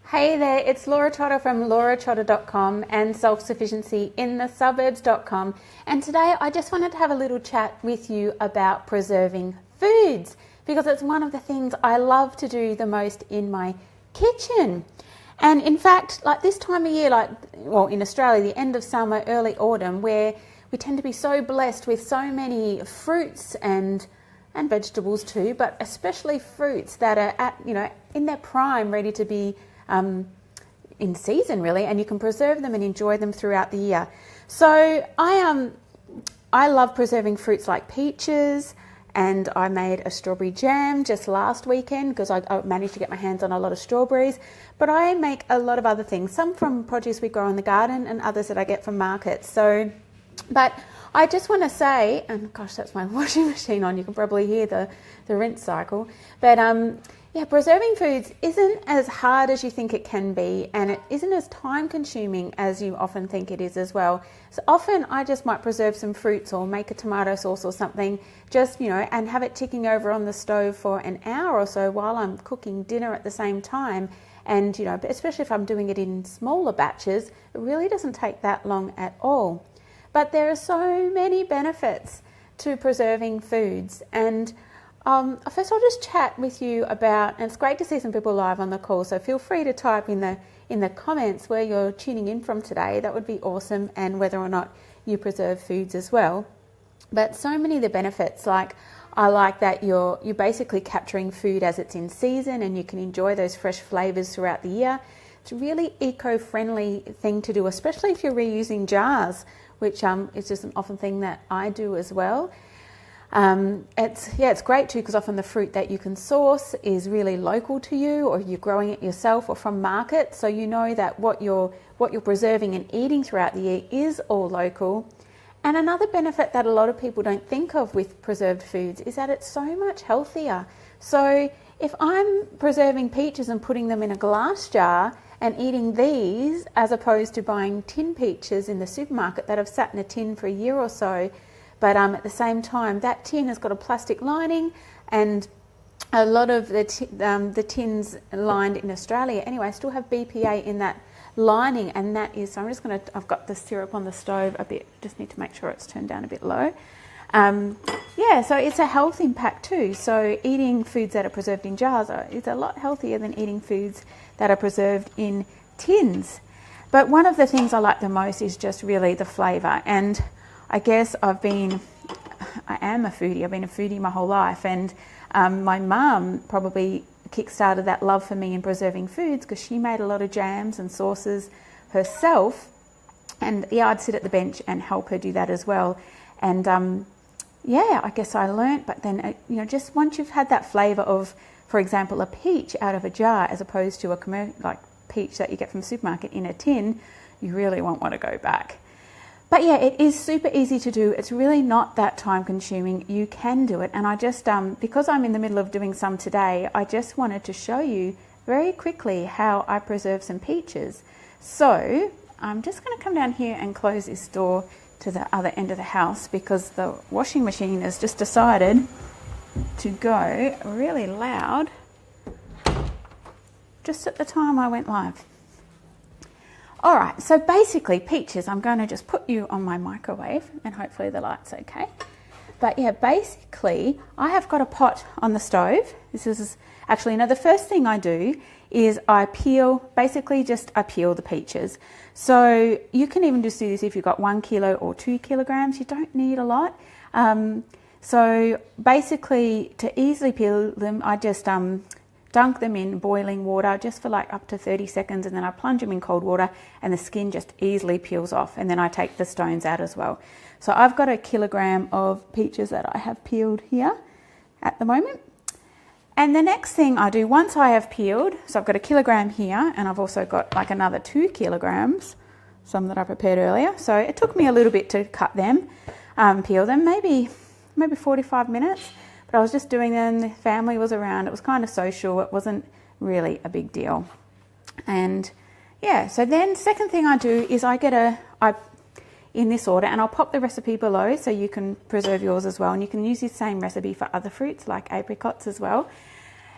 Hey there, it's Laura Trotter from lauratrotter.com and self-sufficiency in the suburbs.com, and today I just wanted to have a little chat with you about preserving foods because it's one of the things I love to do the most in my kitchen. And in fact, like this time of year, in Australia, the end of summer, early autumn, where we tend to be so blessed with so many fruits and vegetables too, but especially fruits that are in their prime, ready to be in season really, and you can preserve them and enjoy them throughout the year. So I love preserving fruits like peaches, and I made a strawberry jam just last weekend because I managed to get my hands on a lot of strawberries. But I make a lot of other things, some from produce we grow in the garden and others that I get from markets. But I just want to say, and gosh, that's my washing machine on, you can probably hear the rinse cycle, but preserving foods isn't as hard as you think it can be, and it isn't as time consuming as you often think it is as well. So often I just might preserve some fruits or make a tomato sauce or something, and have it ticking over on the stove for an hour or so while I'm cooking dinner at the same time. And, especially if I'm doing it in smaller batches, it really doesn't take that long at all. But there are so many benefits to preserving foods, and first I'll just chat with you about, and it's great to see some people live on the call, so feel free to type in the comments where you're tuning in from today. That would be awesome, and whether or not you preserve foods as well. But so many of the benefits, I like that you're basically capturing food as it's in season and you can enjoy those fresh flavours throughout the year. It's a really eco-friendly thing to do, especially if you're reusing jars, which is just an often thing that I do as well. It's great too, because often the fruit that you can source is really local to you, or you're growing it yourself or from market, so you know that what you're preserving and eating throughout the year is all local. And another benefit that a lot of people don't think of with preserved foods is that it's so much healthier. So if I'm preserving peaches and putting them in a glass jar and eating these, as opposed to buying tin peaches in the supermarket that have sat in a tin for a year or so, but at the same time, that tin has got a plastic lining, and a lot of the tins lined in Australia anyway still have BPA in that lining, and that is, so I've got the syrup on the stove a bit, just need to make sure it's turned down a bit low. So it's a health impact too. So eating foods that are preserved in jars is a lot healthier than eating foods that are preserved in tins. But one of the things I like the most is just really the flavour, and I guess I am a foodie. I've been a foodie my whole life, and my mum probably kick-started that love for me in preserving foods because she made a lot of jams and sauces herself, and I'd sit at the bench and help her do that as well. And I guess I learnt, but then just once you've had that flavour of, for example, a peach out of a jar as opposed to a peach that you get from the supermarket in a tin, you really won't want to go back. But yeah, it is super easy to do. It's really not that time consuming. You can do it. And I just, because I'm in the middle of doing some today, I just wanted to show you very quickly how I preserve some peaches. So I'm just going to come down here and close this door to the other end of the house because the washing machine has just decided to go really loud just at the time I went live. All right, so basically peaches, I'm going to just put you on my microwave and hopefully the light's okay. But yeah, basically I have got a pot on the stove. This is actually, the first thing I do is I peel the peaches. So you can even just do this if you've got 1 kilo or 2 kilograms. You don't need a lot. So basically to easily peel them, I just dunk them in boiling water just for up to 30 seconds, and then I plunge them in cold water and the skin just easily peels off, and then I take the stones out as well. So I've got 1 kilogram of peaches that I have peeled here at the moment. And the next thing I do once I have peeled, so I've got 1 kilogram here, and I've also got another 2 kilograms, some that I prepared earlier. So it took me a little bit to cut them, peel them, maybe 45 minutes. But I was just doing them, the family was around, it was kind of social, it wasn't really a big deal. And so then second thing I do is I in this order, and I'll pop the recipe below so you can preserve yours as well, and you can use the same recipe for other fruits like apricots as well.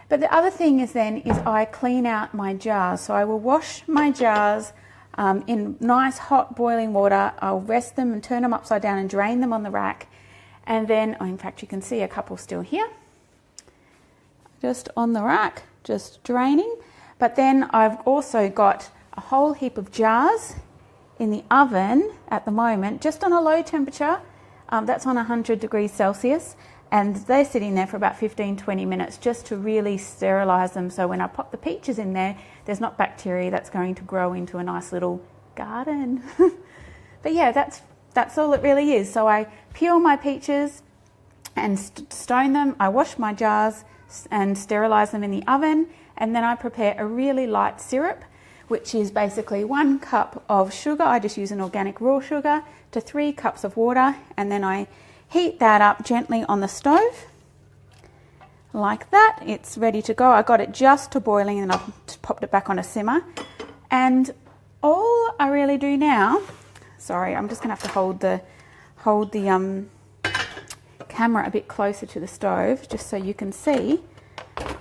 But the other thing is I clean out my jars. So I will wash my jars in nice hot boiling water. I'll rest them and turn them upside down and drain them on the rack. And then, in fact, you can see a couple still here. Just on the rack, just draining. But then I've also got a whole heap of jars in the oven at the moment, just on a low temperature. That's on 100 degrees Celsius. And they're sitting there for about 15-20 minutes just to really sterilise them. So when I pop the peaches in there, there's not bacteria that's going to grow into a nice little garden. But yeah, that's all it really is. So I peel my peaches and stone them. I wash my jars and sterilise them in the oven. And then I prepare a really light syrup, which is basically 1 cup of sugar. I just use an organic raw sugar to 3 cups of water. And then I heat that up gently on the stove like that. It's ready to go. I got it just to boiling and I've popped it back on a simmer. And all I really do now, sorry, I'm just going to have to hold the camera a bit closer to the stove just so you can see.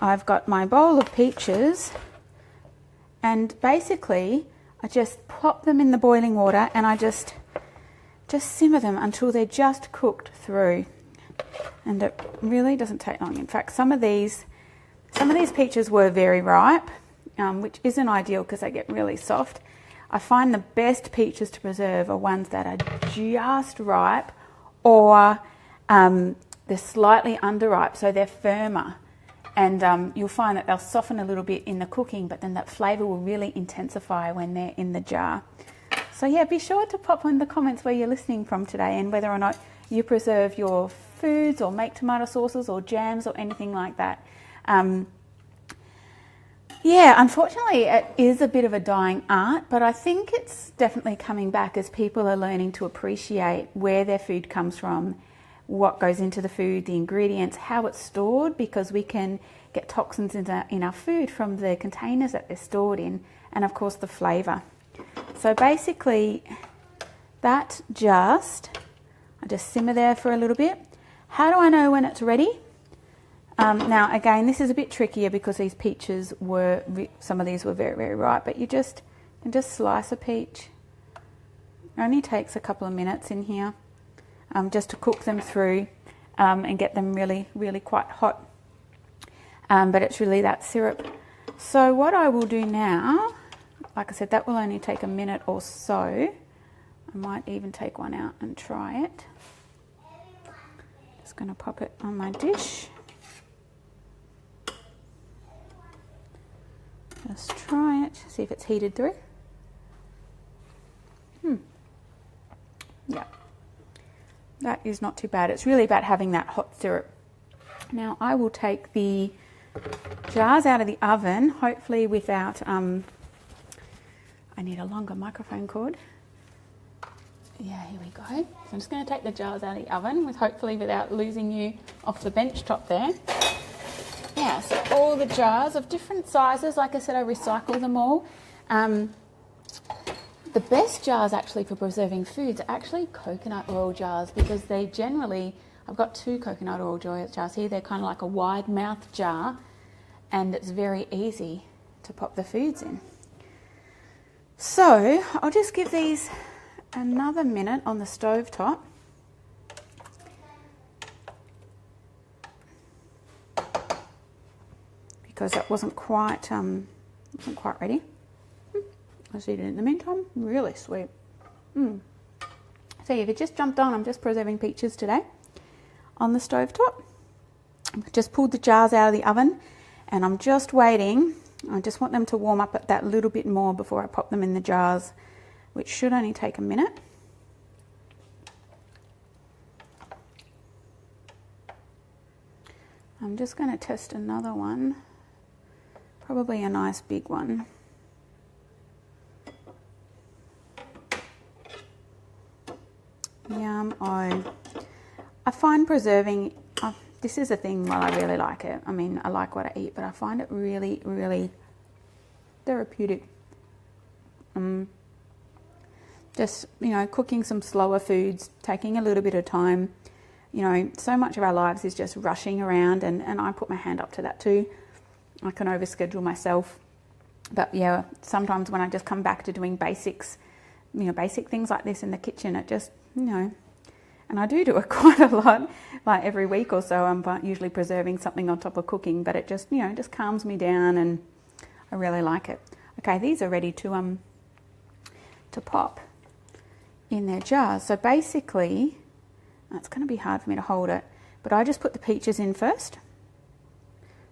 I've got my bowl of peaches and basically I just pop them in the boiling water and I just simmer them until they're just cooked through. And it really doesn't take long. In fact, some of these peaches were very ripe, which isn't ideal because they get really soft. I find the best peaches to preserve are ones that are just ripe or they're slightly underripe, so they're firmer. And you'll find that they'll soften a little bit in the cooking, but then that flavour will really intensify when they're in the jar. So yeah, be sure to pop in the comments where you're listening from today and whether or not you preserve your foods or make tomato sauces or jams or anything like that. Yeah, unfortunately it is a bit of a dying art, but I think it's definitely coming back as people are learning to appreciate where their food comes from, what goes into the food, the ingredients, how it's stored, because we can get toxins in our food from the containers that they're stored in, and of course the flavour. So basically I just simmer there for a little bit. How do I know when it's ready? Now again, this is a bit trickier because these peaches some of these were very, very ripe, but you can just slice a peach. It only takes a couple of minutes in here just to cook them through and get them really, really quite hot. But it's really that syrup. So what I will do now, like I said, that will only take a minute or so. I might even take one out and try it. Just going to pop it on my dish. Just try it, see if it's heated through. Yeah, that is not too bad. It's really about having that hot syrup. Now I will take the jars out of the oven, hopefully without, I need a longer microphone cord. Yeah, here we go. So I'm just going to take the jars out of the oven hopefully without losing you off the bench top there. Yeah, so all the jars of different sizes, like I said, I recycle them all. The best jars actually for preserving foods are actually coconut oil jars because they generally, I've got 2 coconut oil jars here, they're kind of like a wide mouth jar and it's very easy to pop the foods in. So I'll just give these another minute on the stove top. Because that wasn't quite ready. I'll just eat it in the meantime. Really sweet. So if it just jumped on, I'm just preserving peaches today on the stove top. I've just pulled the jars out of the oven and I'm just waiting. I just want them to warm up that little bit more before I pop them in the jars, which should only take a minute. I'm just going to test another one. Probably a nice big one. Yum. I find preserving, this is a thing while I really like it. I mean, I like what I eat, but I find it really, really therapeutic. Just, cooking some slower foods, taking a little bit of time. So much of our lives is just rushing around and I put my hand up to that too. I can overschedule myself. But yeah, sometimes when I just come back to doing basics, basic things like this in the kitchen, it just, and I do it quite a lot, like every week or so. I'm usually preserving something on top of cooking, but it just, just calms me down, and I really like it. Okay, these are ready to pop in their jars. So basically, it's going to be hard for me to hold it, but I just put the peaches in first.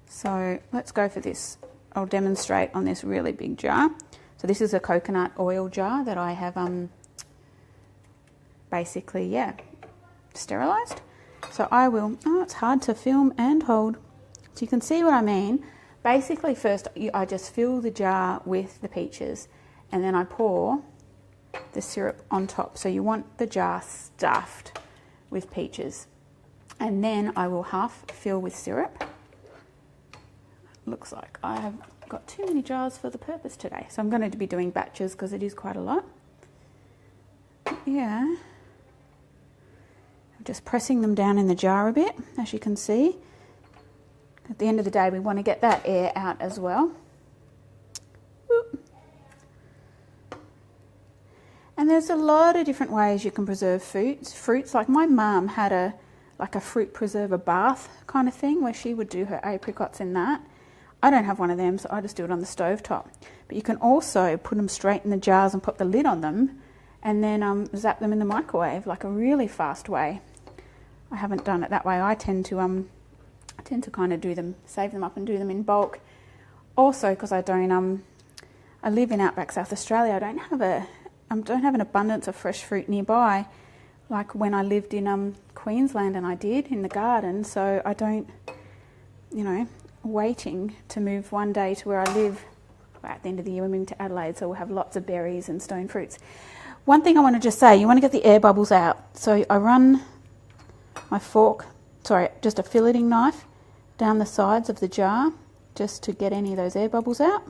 So let's go for this. I'll demonstrate on this really big jar. So this is a coconut oil jar that I have basically, sterilised. So I will, it's hard to film and hold. So you can see what I mean. Basically first I just fill the jar with the peaches, and then I pour the syrup on top. So you want the jar stuffed with peaches. And then I will half fill with syrup. Looks like I have got too many jars for the purpose today, so I'm going to be doing batches because it is quite a lot. Yeah, I'm just pressing them down in the jar a bit, as you can see. At the end of the day, we want to get that air out as well. Whoop. And there's a lot of different ways you can preserve fruits. Like my mum had a fruit preserver bath kind of thing where she would do her apricots in that. I don't have one of them, so I just do it on the stovetop. But you can also put them straight in the jars and put the lid on them, and then zap them in the microwave, like a really fast way. I haven't done it that way. I tend to kind of do them, save them up and do them in bulk. Also, because I live in outback South Australia, I don't have an abundance of fresh fruit nearby, like when I lived in Queensland, and I did in the garden. So I don't, waiting to move one day to where I live. At the end of the year we're moving to Adelaide, so we'll have lots of berries and stone fruits. One thing I want to just say, you want to get the air bubbles out. So I run my just a filleting knife down the sides of the jar just to get any of those air bubbles out.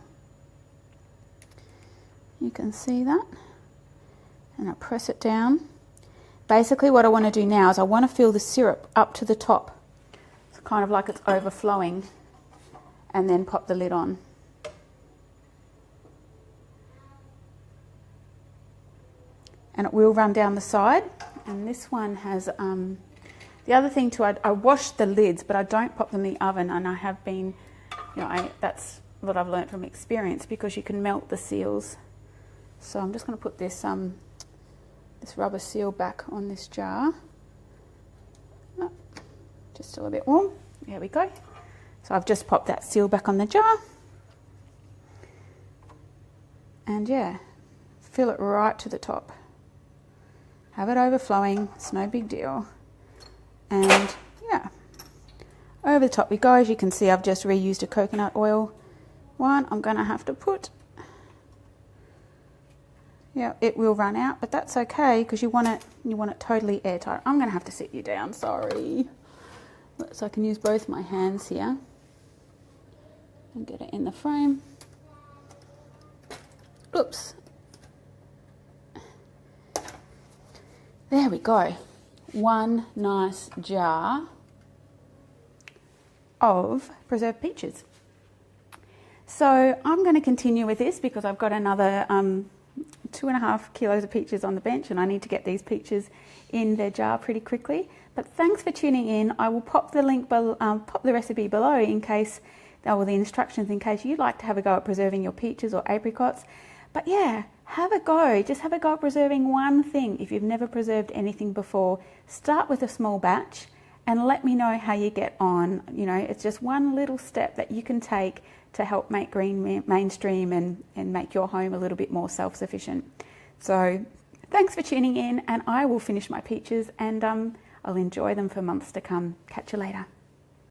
You can see that. And I press it down. Basically what I want to do now is I want to fill the syrup up to the top. It's kind of like it's overflowing, and then pop the lid on. And it will run down the side. And this one has, the other thing too, I wash the lids, but I don't pop them in the oven, and I have been, that's what I've learned from experience, because you can melt the seals. So I'm just going to put this rubber seal back on this jar. Oh, just still a bit warm. There we go. So I've just popped that seal back on the jar. And yeah, fill it right to the top. Have it overflowing, it's no big deal. And yeah, over the top we go. As you can see, I've just reused a coconut oil one. I'm going to have to put, it will run out, but that's okay because you want it totally airtight. I'm going to have to sit you down, sorry. So I can use both my hands here and get it in the frame. Oops. There we go. One nice jar of preserved peaches. So I'm going to continue with this because I've got another 2.5 kilos of peaches on the bench, and I need to get these peaches in their jar pretty quickly. But thanks for tuning in. I will pop the link below, pop the recipe below in case, or the instructions in case you'd like to have a go at preserving your peaches or apricots. But yeah, have a go. Just have a go at preserving one thing. If you've never preserved anything before, start with a small batch and let me know how you get on. It's just one little step that you can take to help make green mainstream and make your home a little bit more self-sufficient. So thanks for tuning in, and I will finish my peaches and I'll enjoy them for months to come. Catch you later.